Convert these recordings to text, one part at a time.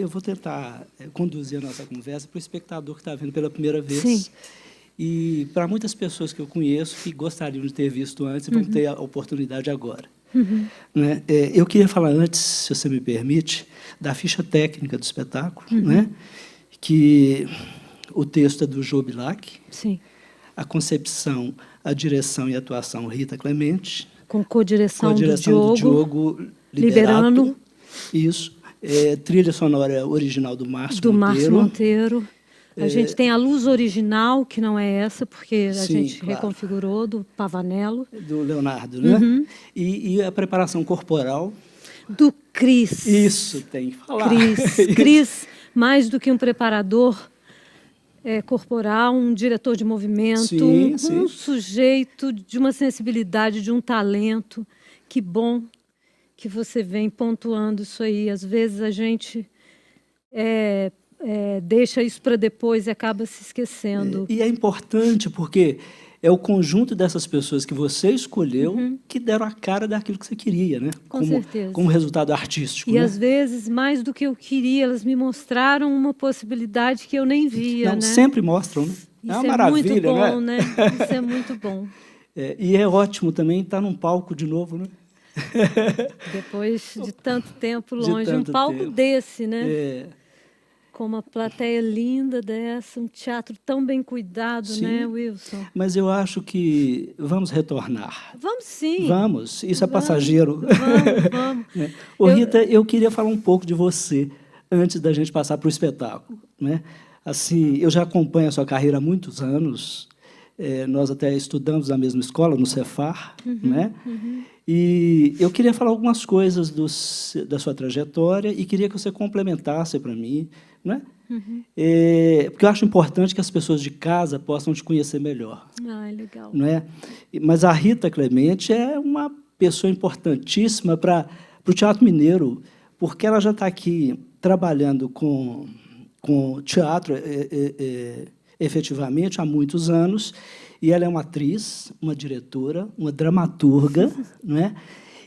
eu vou tentar conduzir a nossa conversa para o espectador que está vendo pela primeira vez. Sim. E para muitas pessoas que eu conheço que gostariam de ter visto antes e vão ter a oportunidade agora. Né? Eu queria falar antes, se você me permite, da ficha técnica do espetáculo, né? Que o texto é do Jô Bilac, Sim. a concepção, a direção e a atuação Rita Clemente, Com co-direção do Diogo Liberato. Liberano. Isso. Trilha sonora original do Márcio Do Monteiro. Márcio Monteiro. A gente tem a luz original, que não é essa, porque a Sim, gente claro. reconfigurou, do Pavanello. Do Leonardo, né? E a preparação corporal. Do Cris. Isso, tem que falar. Cris, mais do que um preparador corporal, um diretor de movimento, Sim, um sujeito de uma sensibilidade, de um talento. Que bom que você vem pontuando isso aí. Às vezes a gente deixa isso para depois e acaba se esquecendo. E é importante porque é o conjunto dessas pessoas que você escolheu que deram a cara daquilo que você queria, né? Com certeza. Como resultado artístico. E, né? às vezes, mais do que eu queria, elas me mostraram uma possibilidade que eu nem via. Não, né? sempre mostram, né? Isso é uma maravilha, muito bom, né? Isso é muito bom. E é ótimo também estar num palco de novo, né? Depois de tanto tempo longe, um palco desse, né? Com uma plateia linda dessa, um teatro tão bem cuidado, sim, né, Wilson? Mas eu acho que vamos retornar. Vamos sim. Vamos, isso é passageiro. Vamos. Rita, eu queria falar um pouco de você antes da gente passar para o espetáculo, né? Assim, eu já acompanho a sua carreira há muitos anos. Nós até estudamos na mesma escola, no Cefar, né? E eu queria falar algumas coisas da sua trajetória e queria que você complementasse para mim, né? Porque eu acho importante que as pessoas de casa possam te conhecer melhor. Legal. Né? Mas a Rita Clemente é uma pessoa importantíssima para o Teatro Mineiro, porque ela já está aqui trabalhando com teatro efetivamente há muitos anos, e ela é uma atriz, uma diretora, uma dramaturga, né?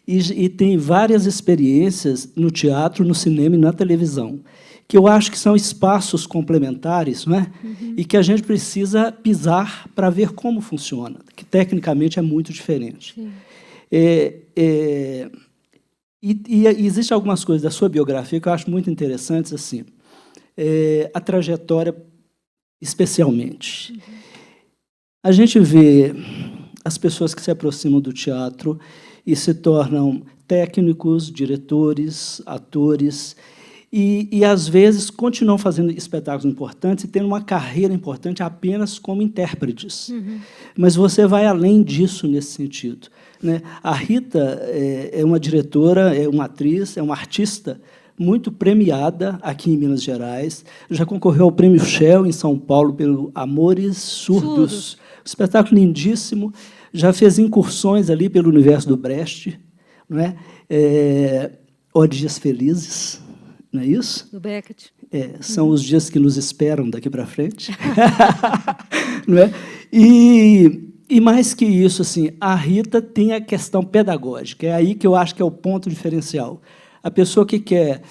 E tem várias experiências no teatro, no cinema e na televisão, que eu acho que são espaços complementares, né? E que a gente precisa pisar para ver como funciona, que tecnicamente é muito diferente. E existem algumas coisas da sua biografia que eu acho muito interessantes, assim, a trajetória especialmente. A gente vê as pessoas que se aproximam do teatro e se tornam técnicos, diretores, atores, e às vezes, continuam fazendo espetáculos importantes e tendo uma carreira importante apenas como intérpretes. Mas você vai além disso nesse sentido. Né? A Rita é uma diretora, é uma atriz, é uma artista muito premiada aqui em Minas Gerais. Já concorreu ao Prêmio Shell em São Paulo pelo Amores Surdos. Espetáculo lindíssimo. Já fez incursões ali pelo universo do Brecht. Não é? Ó Dias Felizes. Não é isso? Do Beckett. São os dias que nos esperam daqui para frente. Não é? E mais que isso, assim, a Rita tem a questão pedagógica. É aí que eu acho que é o ponto diferencial. A pessoa que quer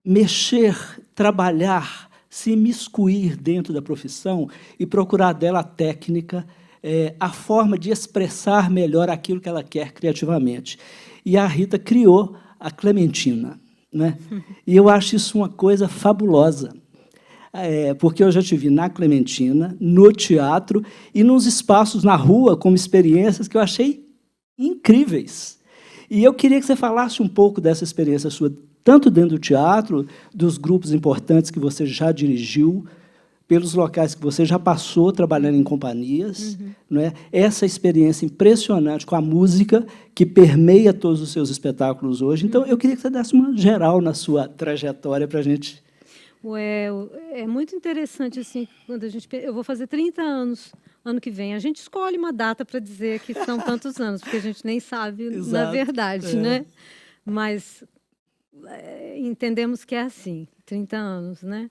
mexer, trabalhar, se imiscuir dentro da profissão e procurar dela a técnica, a forma de expressar melhor aquilo que ela quer criativamente. E a Rita criou a Clementina. Né? E eu acho isso uma coisa fabulosa, porque eu já tive na Clementina, no teatro e nos espaços na rua, como experiências que eu achei incríveis. E eu queria que você falasse um pouco dessa experiência sua, tanto dentro do teatro, dos grupos importantes que você já dirigiu, pelos locais que você já passou trabalhando em companhias, não é? Essa experiência impressionante com a música que permeia todos os seus espetáculos hoje. Então, eu queria que você desse uma geral na sua trajetória para a gente. É muito interessante, assim, quando eu vou fazer 30 anos ano que vem. A gente escolhe uma data para dizer que são tantos anos, porque a gente nem sabe, na verdade, né? Mas entendemos que é assim, 30 anos, né?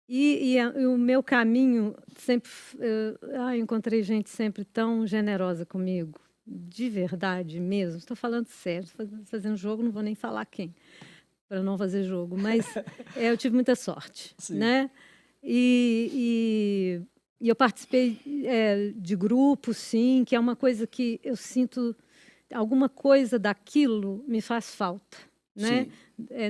E o meu caminho sempre... eu encontrei gente sempre tão generosa comigo, de verdade mesmo. Estou falando sério, fazendo jogo, não vou nem falar quem. para não fazer jogo, mas eu tive muita sorte, Sim. né? E eu participei de grupos, sim, que é uma coisa que eu sinto, alguma coisa daquilo me faz falta, né?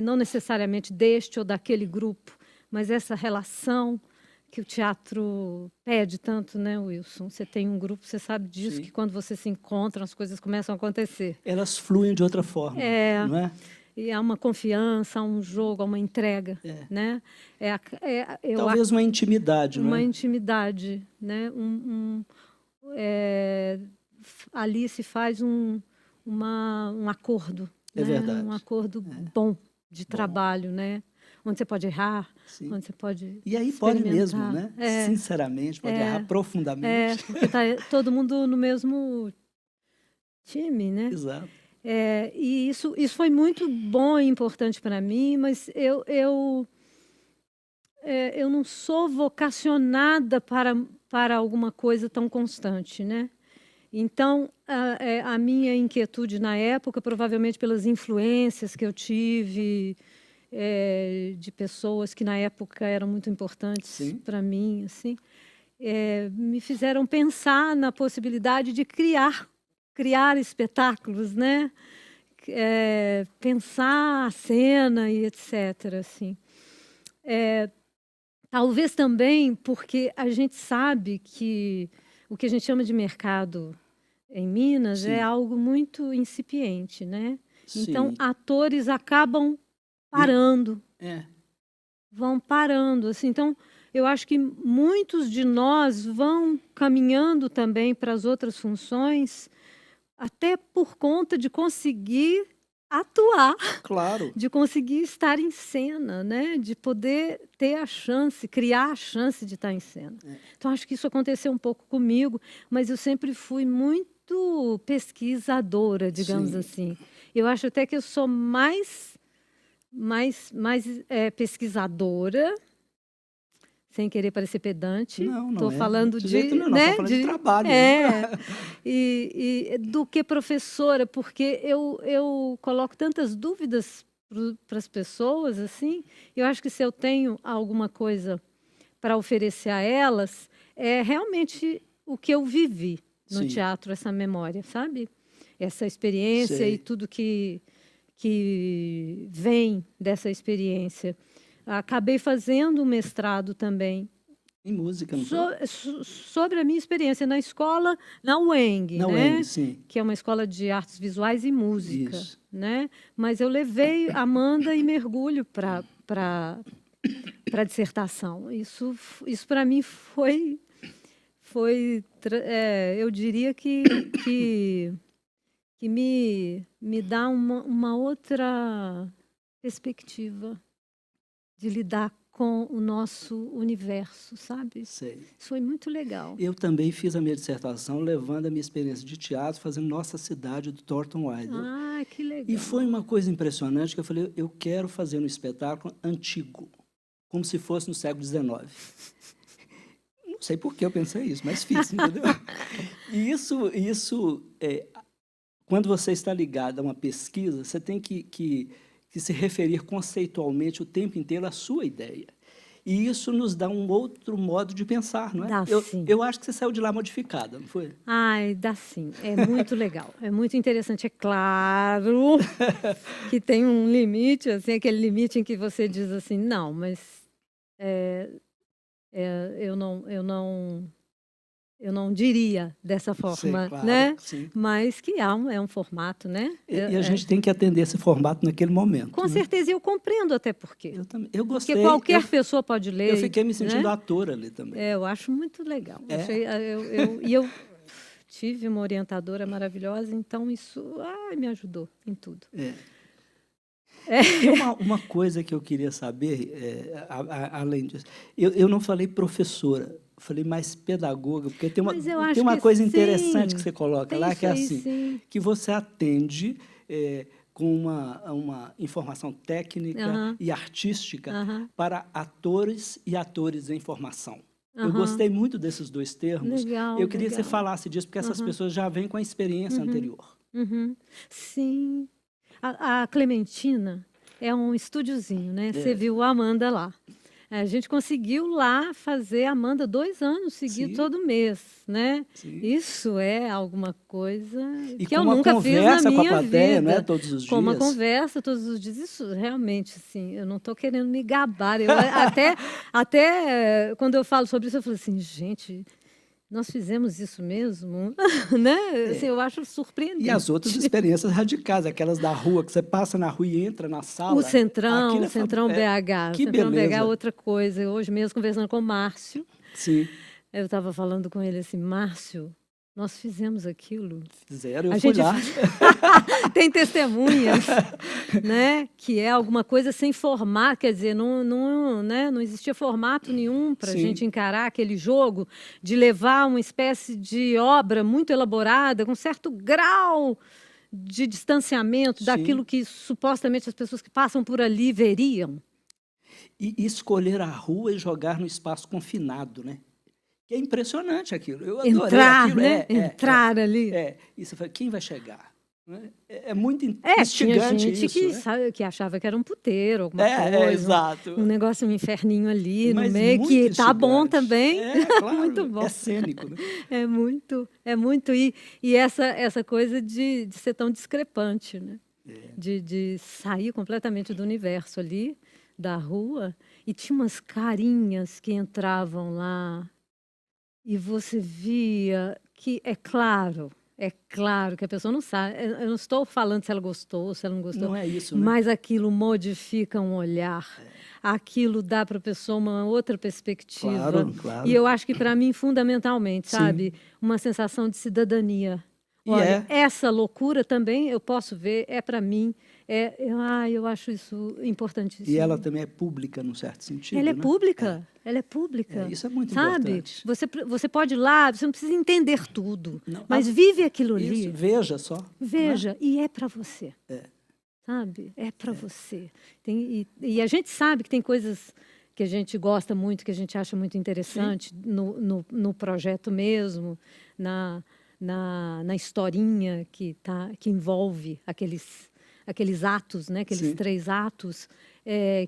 Não necessariamente deste ou daquele grupo, mas essa relação que o teatro pede tanto, né, Wilson? Você tem um grupo, você sabe disso, Sim. que quando você se encontra, as coisas começam a acontecer. Elas fluem de outra forma, não é? E há uma confiança, há um jogo, há uma entrega, né? Talvez uma intimidade, não é? Uma intimidade, né? Ali se faz um acordo, É né? verdade. Um acordo bom de trabalho, né? Onde você pode errar, Sim. onde você pode E aí pode mesmo, né? experimentar. Sinceramente, pode errar profundamente. Porque está todo mundo no mesmo time, né? Exato. E isso foi muito bom e importante para mim, mas eu não sou vocacionada para alguma coisa tão constante, né? Então, a minha inquietude na época, provavelmente pelas influências que eu tive de pessoas que na época eram muito importantes para mim, assim, me fizeram pensar na possibilidade de criar espetáculos, né? Pensar a cena e etc. Assim. Talvez também porque a gente sabe que o que a gente chama de mercado em Minas é algo muito incipiente, né? Então, atores acabam parando. Vão parando. Assim. Então, eu acho que muitos de nós vão caminhando também para as outras funções, até por conta de conseguir atuar, claro, de conseguir estar em cena, né? De poder ter a chance, criar a chance de estar em cena. Então, acho que isso aconteceu um pouco comigo, mas eu sempre fui muito pesquisadora, digamos assim. Eu acho até que eu sou mais pesquisadora, sem querer parecer pedante. Não estou falando de jeito nenhum, né? Estou falando de trabalho. E do que professora, porque eu coloco tantas dúvidas para as pessoas, assim. Eu acho que se eu tenho alguma coisa para oferecer a elas, é realmente o que eu vivi no teatro, essa memória, sabe? Essa experiência e tudo que vem dessa experiência. Acabei fazendo um mestrado também. Em música, não sobre a minha experiência na escola, na UENG, na né? UENG, sim. Que é uma escola de artes visuais e música. Né? Mas eu levei Amanda e mergulho para a dissertação. Isso para mim foi eu diria que me dá uma outra perspectiva de lidar com o nosso universo, sabe? Sei. Isso foi muito legal. Eu também fiz a minha dissertação levando a minha experiência de teatro, fazendo Nossa Cidade, do Thornton Wilder. Ah, que legal. E foi uma coisa impressionante, que eu falei, eu quero fazer um espetáculo antigo, como se fosse no século XIX. Não sei por que eu pensei isso, mas fiz, entendeu? E isso quando você está ligado a uma pesquisa, você tem que se referir conceitualmente o tempo inteiro à sua ideia. E isso nos dá um outro modo de pensar, não é? Dá, sim. Eu acho que você saiu de lá modificada, não foi? Ai, dá sim. É muito legal. É muito interessante. É claro que tem um limite, assim, aquele limite em que você diz assim, não, mas eu não diria dessa forma, claro, né? Sim. Mas que é um formato, né? E a gente tem que atender esse formato naquele momento. Com certeza, e eu compreendo até por quê. Eu também. Eu gostei. Porque qualquer pessoa pode ler. Eu fiquei me sentindo ator ali também. Eu acho muito legal. Eu tive uma orientadora maravilhosa, então isso me ajudou em tudo. E uma coisa que eu queria saber, além disso, eu não falei professora, falei mais pedagoga, porque tem uma coisa interessante que você coloca lá, que é assim, que você atende com uma informação técnica e artística para atores e atores em formação. Eu gostei muito desses dois termos. Legal, eu queria que você falasse disso, porque essas pessoas já vêm com a experiência anterior. Sim. A Clementina, é um estúdiozinho, né? Você viu a Amanda lá. A gente conseguiu lá fazer a Amanda 2 anos seguidos todo mês, né? Sim. Isso é alguma coisa que eu nunca fiz na minha com a plateia, vida. Não é? Todos os dias. Com uma conversa todos os dias. Isso realmente, assim, eu não estou querendo me gabar. Eu, até quando eu falo sobre isso, eu falo assim, gente, nós fizemos isso mesmo, né? Assim, eu acho surpreendente. E as outras experiências radicais, aquelas da rua, que você passa na rua e entra na sala. O Centrão, o Centrão BH. Que o Centrão beleza. BH é outra coisa. Hoje mesmo, conversando com o Márcio, Sim. eu estava falando com ele assim, Márcio, nós fizemos aquilo. Fizeram, eu fui lá. Tem testemunhas, né? Que é alguma coisa sem formato, quer dizer, não existia formato nenhum para a gente encarar aquele jogo, de levar uma espécie de obra muito elaborada, com certo grau de distanciamento daquilo que supostamente as pessoas que passam por ali veriam. E escolher a rua e jogar no espaço confinado, né? Que é impressionante aquilo. Eu adorei aquilo. Né? Entrar ali. E você fala, quem vai chegar? É muito instigante tinha gente isso. que achava que era um puteiro, alguma coisa. Exato. Um negócio, um inferninho ali Mas no meio, que tá bom também. Claro, muito bom. É cênico, né? É muito. E essa coisa de ser tão discrepante, né? De sair completamente do universo ali, da rua, e tinha umas carinhas que entravam lá. E você via que, é claro que a pessoa não sabe. Eu não estou falando se ela gostou, se ela não gostou. Não é isso, né? Mas aquilo modifica um olhar. Aquilo dá para a pessoa uma outra perspectiva. Claro. E eu acho que, para mim, fundamentalmente, sabe? Uma sensação de cidadania. Olha, essa loucura também, eu posso ver, para mim, eu acho isso importantíssimo. E ela também é pública, num certo sentido, Ela é né? pública, ela é pública. Isso é muito sabe? importante. Você pode ir lá, você não precisa entender tudo, mas vive aquilo ali. Isso, veja só. Veja, e é para você. Sabe? É para você. E a gente sabe que tem coisas que a gente gosta muito, que a gente acha muito interessante no projeto mesmo, na historinha que envolve aqueles atos, né? Aqueles 3 atos,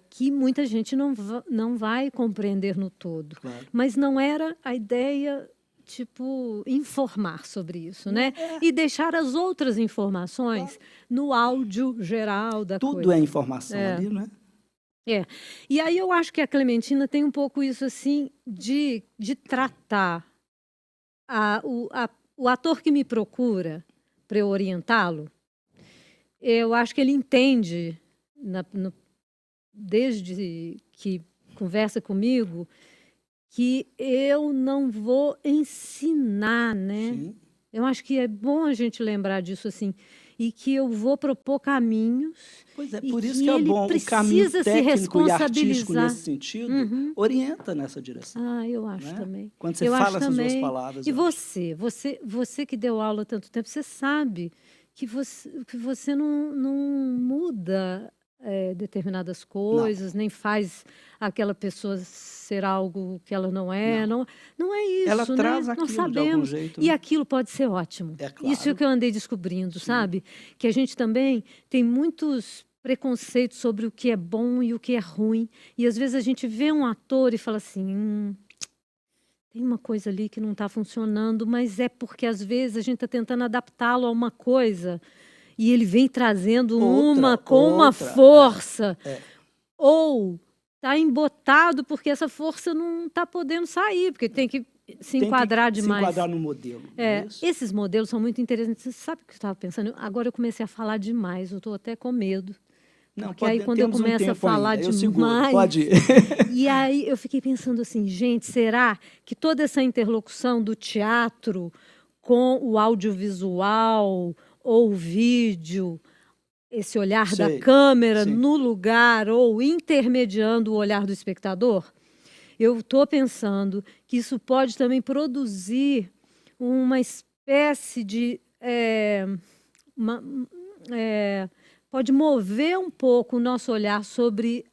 que muita gente não vai compreender no todo. Claro. Mas não era a ideia, tipo, informar sobre isso, né? E deixar as outras informações no áudio geral da coisa. Tudo é informação ali, não é? E aí eu acho que a Clementina tem um pouco isso, assim, de tratar o ator que me procura para eu orientá-lo. Eu acho que ele entende, desde que conversa comigo, que eu não vou ensinar, né? Sim. Eu acho que é bom a gente lembrar disso, assim, e que eu vou propor caminhos. Pois é, por isso que é bom. O caminho técnico e artístico nesse sentido orienta nessa direção. Eu acho também. Quando você fala essas 2 palavras. E você que deu aula há tanto tempo, você sabe que você não muda determinadas coisas, nem faz aquela pessoa ser algo que ela não é. Não é isso, ela traz né? aquilo Nós sabemos. de algum jeito. E aquilo pode ser ótimo. Claro. Isso é o que eu andei descobrindo, sabe? Que a gente também tem muitos preconceitos sobre o que é bom e o que é ruim. E às vezes a gente vê um ator e fala assim, tem uma coisa ali que não está funcionando, mas é porque às vezes a gente está tentando adaptá-lo a uma coisa e ele vem trazendo uma força. Ou está embotado porque essa força não está podendo sair, porque tem que se enquadrar demais. Se enquadrar no modelo. Esses modelos são muito interessantes. Você sabe o que eu estava pensando? Agora eu comecei a falar demais, eu estou até com medo. Não, porque aí quando eu começo a falar demais... Pode ir. E aí eu fiquei pensando assim, gente, será que toda essa interlocução do teatro com o audiovisual ou o vídeo, esse olhar da câmera no lugar ou intermediando o olhar do espectador, eu estou pensando que isso pode também produzir uma espécie de... pode mover um pouco o nosso olhar sobre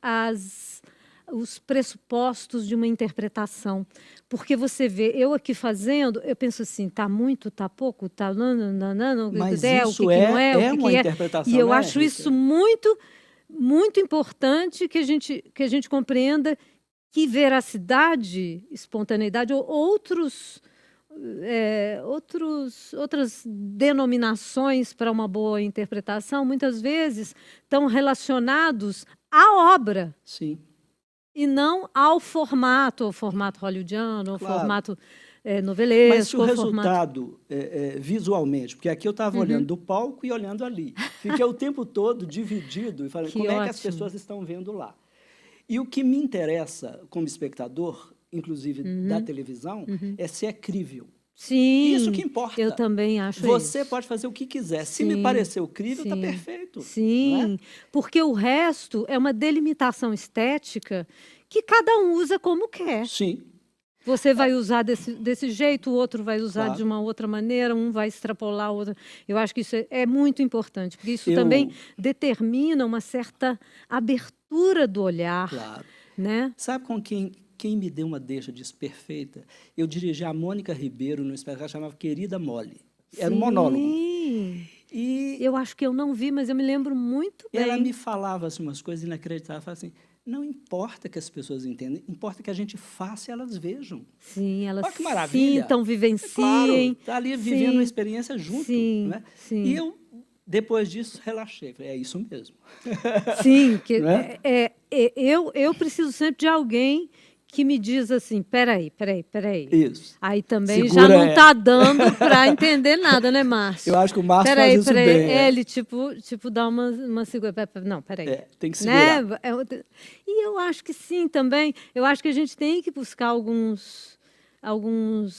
os pressupostos de uma interpretação. Porque você vê, eu aqui fazendo, eu penso assim, está muito, está pouco, está... Mas isso não é uma interpretação. E eu acho isso muito muito importante que a gente compreenda que veracidade, espontaneidade ou outras denominações para uma boa interpretação, muitas vezes estão relacionados à obra. Sim. E não ao formato hollywoodiano, ao Claro. formato novelesco. Mas se o resultado, visualmente, porque aqui eu estava olhando do palco e olhando ali. Fiquei o tempo todo dividido e falando como é que as pessoas estão vendo lá. E o que me interessa como espectador, inclusive da televisão, é se é crível. Sim, isso que importa. Eu também acho Você isso. pode fazer o que quiser. Se Sim, me pareceu crível, está perfeito. Sim, não é? Porque o resto é uma delimitação estética que cada um usa como quer. Sim. Você vai usar desse jeito, o outro vai usar de uma outra maneira, um vai extrapolar, o outro. Eu acho que isso é muito importante, porque isso também determina uma certa abertura do olhar. Claro. Né? Sabe com quem me deu uma deixa disso perfeita? Eu dirigi a Mônica Ribeiro no espetáculo que chamava Querida Mole. Era um monólogo. E eu acho que eu não vi, mas eu me lembro muito bem. Ela me falava assim, umas coisas inacreditáveis. Falava assim, não importa que as pessoas entendam, importa que a gente faça e elas vejam. Sim, elas olha que maravilha. Sintam, vivenciem. Claro, está ali vivendo uma experiência junto. Sim, né? Sim. E eu, depois disso, relaxei. Falei, é isso mesmo. Sim, eu preciso sempre de alguém que me diz assim, peraí. Isso. Aí também Segura, já não está dando para entender nada, né, Márcio? Eu acho que o Márcio faz isso bem. Ele, tipo, dá uma segura. Não, peraí. Tem que segurar. Né? E eu acho que sim, também. Eu acho que a gente tem que buscar alguns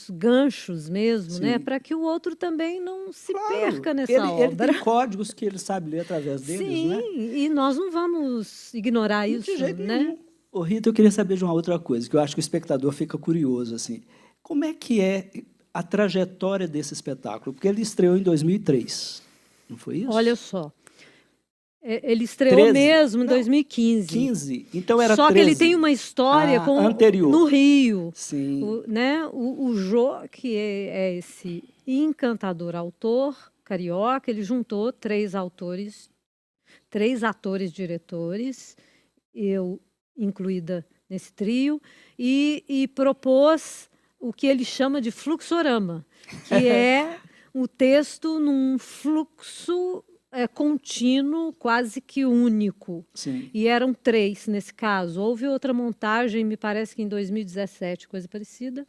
ganchos mesmo, né? Para que o outro também não se perca nessa obra. Ele tem códigos que ele sabe ler através deles, sim, né? E nós não vamos ignorar isso, de jeito né? nenhum. Ô, Rita, eu queria saber de uma outra coisa, que eu acho que o espectador fica curioso, assim. Como é que é a trajetória desse espetáculo? Porque ele estreou em 2003, não foi isso? Olha só. Ele estreou mesmo em 2015. 15? Então era 13. Só que ele tem uma história anterior. No Rio. Sim. O Jô, que é esse encantador autor carioca, ele juntou 3 atores diretores, eu incluída nesse trio, e propôs o que ele chama de fluxorama, que é o texto num fluxo contínuo, quase que único. Sim. E eram 3 nesse caso. Houve outra montagem, me parece que em 2017, coisa parecida,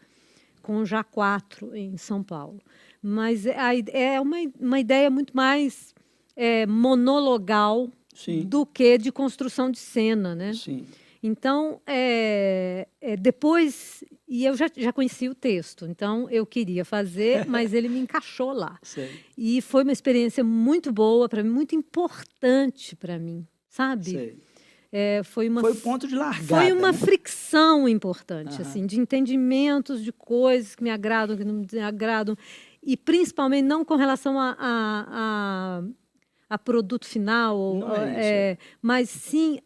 com já 4 em São Paulo. Mas é uma ideia muito mais monologal Sim. do que de construção de cena, né? Sim. Então, depois... E eu já conhecia o texto, então eu queria fazer, mas ele me encaixou lá. Sei. E foi uma experiência muito boa para mim, muito importante para mim, sabe? Sei. Foi o ponto de largada. Foi uma né? fricção importante, assim, de entendimentos de coisas que me agradam, que não me agradam, e principalmente não com relação a produto final, Não mas sim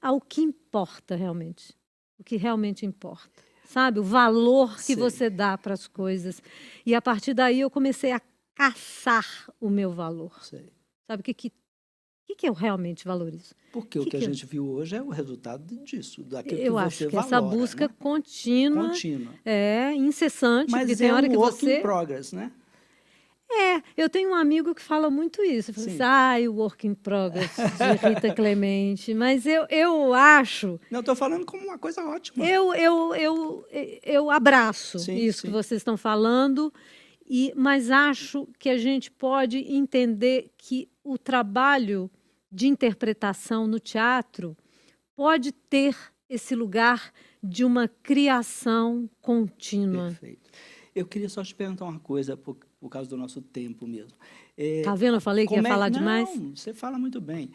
ao que importa realmente, o que realmente importa. Sabe? O valor que você dá para as coisas. E, a partir daí, eu comecei a caçar o meu valor. Sei. Sabe? O que eu realmente valorizo? Porque o que a gente viu hoje é o resultado disso, daquilo que você valora. Eu acho que essa busca contínua. Incessante. Mas porque tem hora que work in progress, né? Eu tenho um amigo que fala muito isso. Fala assim, o work in progress de Rita Clemente. Mas eu acho... Não, estou falando como uma coisa ótima. Eu abraço isso que vocês estão falando, mas acho que a gente pode entender que o trabalho de interpretação no teatro pode ter esse lugar de uma criação contínua. Perfeito. Eu queria só te perguntar uma coisa, por causa do nosso tempo mesmo. Tá vendo? Eu falei que ia falar demais? Não, você fala muito bem.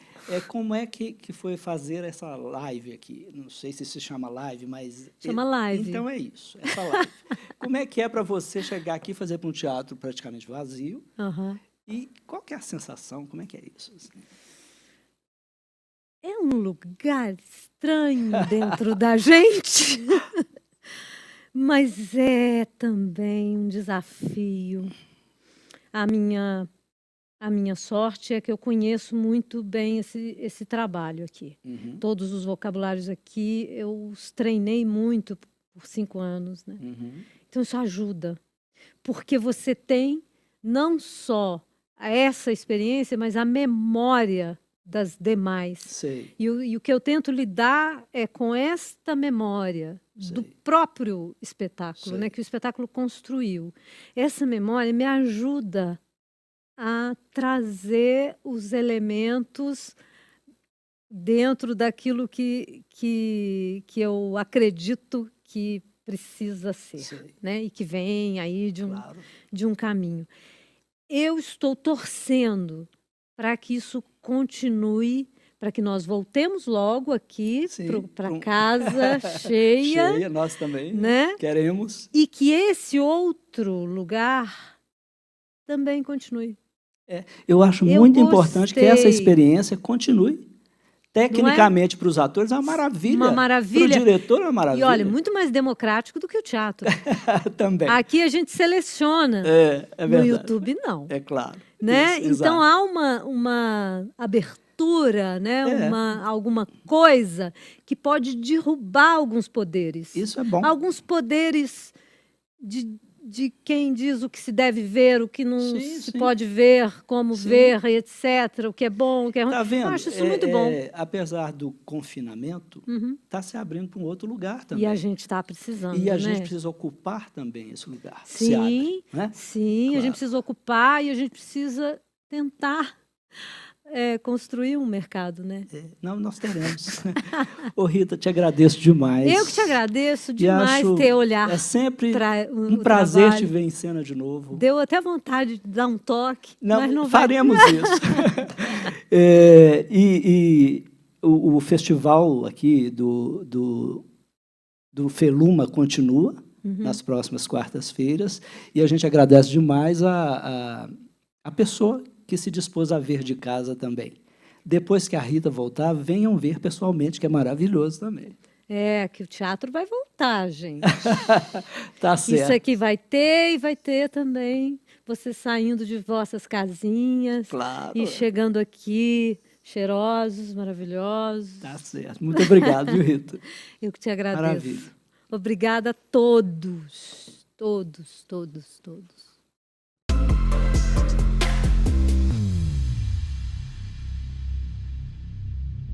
Como é que foi fazer essa live aqui? Não sei se se chama live, mas... Chama live. Então é isso, essa live. Como é que é para você chegar aqui e fazer para um teatro praticamente vazio? Uhum. E qual que é a sensação? Como é que é isso? Assim? É um lugar estranho dentro da gente, mas é também um desafio. A A minha sorte é que eu conheço muito bem esse trabalho aqui. Todos os vocabulários aqui, eu os treinei muito por 5 anos, né? Então, isso ajuda. Porque você tem não só essa experiência, mas a memória das demais. Sei. E o que eu tento lidar é com esta memória do próprio espetáculo, né, que o espetáculo construiu. Essa memória me ajuda a trazer os elementos dentro daquilo que eu acredito que precisa ser, né, e que vem aí de um caminho. Eu estou torcendo para que isso continue, para que nós voltemos logo aqui para casa cheia. Cheia, nós também, né? Queremos. E que esse outro lugar também continue. Eu acho muito importante que essa experiência continue. Tecnicamente, para os atores, é uma maravilha. Uma maravilha. Para o diretor, é uma maravilha. E olha, muito mais democrático do que o teatro. Também. Aqui a gente seleciona. É verdade. No YouTube, não. É claro. Né? Isso, então, há uma abertura, né? Alguma coisa que pode derrubar alguns poderes. Isso é bom. Alguns poderes de quem diz o que se deve ver, o que não se pode ver, como ver, etc. O que é bom, o que é ruim. Tá vendo? Eu acho isso muito bom. Apesar do confinamento, está se abrindo para um outro lugar também. E a gente está precisando, E a gente precisa ocupar também esse lugar. Sim, se abre, né? Sim, claro. A gente precisa ocupar e a gente precisa tentar construir um mercado, né? Não, nós teremos. Ô, Rita, te agradeço demais. Eu que te agradeço demais ter olhar. É sempre um prazer te ver em cena de novo. Deu até vontade de dar um toque, mas não faremos isso. O festival aqui do Feluma continua nas próximas quartas-feiras e a gente agradece demais a pessoa que se dispôs a ver de casa também. Depois que a Rita voltar, venham ver pessoalmente, que é maravilhoso também. Que o teatro vai voltar, gente. Tá certo. Isso aqui vai ter e vai ter também. Você saindo de vossas casinhas. Claro. E chegando aqui, cheirosos, maravilhosos. Tá certo. Muito obrigado, viu, Rita? Eu que te agradeço. Maravilha. Obrigada a todos. Todos, todos, todos.